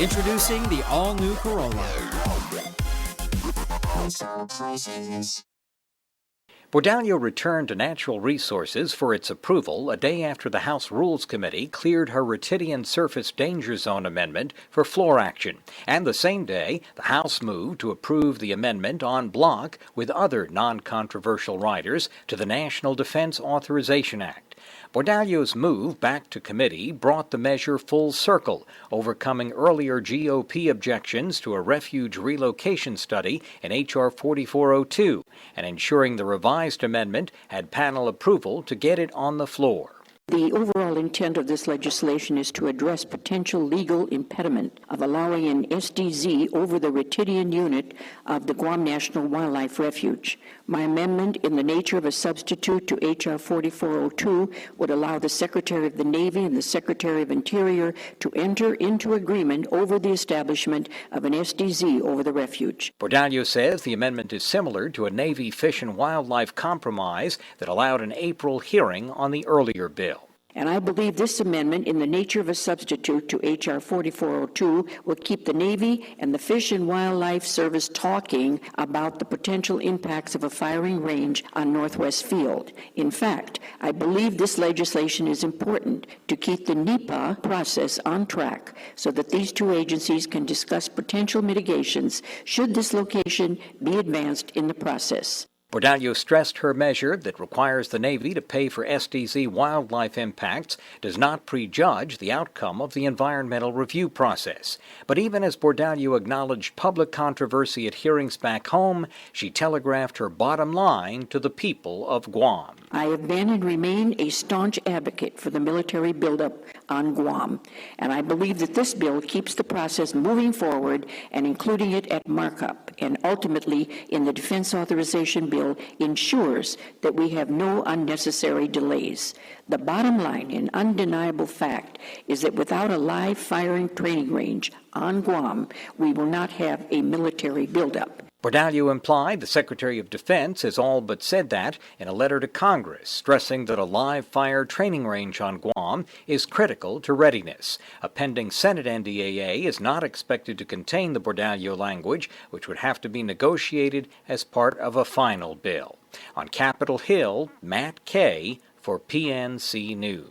Introducing the all-new Corolla. Bordallo returned to Natural Resources for its approval a day after the House Rules Committee cleared her Ritidian Surface Danger Zone amendment for floor action. And the same day, the House moved to approve the amendment en bloc with other non-controversial riders to the National Defense Authorization Act. Bordallo's move back to committee brought the measure full circle, overcoming earlier GOP objections to a refuge relocation study in H.R. 4402 and ensuring the revised amendment had panel approval to get it on the floor. The overall intent of this legislation is to address potential legal impediment of allowing an SDZ over the Ritidian unit of the Guam National Wildlife Refuge. My amendment, in the nature of a substitute to H.R. 4402, would allow the Secretary of the Navy and the Secretary of Interior to enter into agreement over the establishment of an SDZ over the refuge. Bordallo says the amendment is similar to a Navy Fish and Wildlife compromise that allowed an April hearing on the earlier bill. And I believe this amendment, in the nature of a substitute to H.R. 4402, will keep the Navy and the Fish and Wildlife Service talking about the potential impacts of a firing range on Northwest Field. In fact, I believe this legislation is important to keep the NEPA process on track so that these two agencies can discuss potential mitigations should this location be advanced in the process. Bordallo stressed her measure that requires the Navy to pay for SDZ wildlife impacts does not prejudge the outcome of the environmental review process. But even as Bordallo acknowledged public controversy at hearings back home, she telegraphed her bottom line to the people of Guam. I have been and remain a staunch advocate for the military buildup on Guam, and I believe that this bill keeps the process moving forward and including it at markup and ultimately in the Defense Authorization Bill ensures that we have no unnecessary delays. The bottom line and undeniable fact is that without a live firing training range on Guam, we will not have a military buildup. Bordallo implied the Secretary of Defense has all but said that in a letter to Congress, stressing that a live fire training range on Guam is critical to readiness. A pending Senate NDAA is not expected to contain the Bordallo language, which would have to be negotiated as part of a final bill. On Capitol Hill, Matt Kay for PNC News.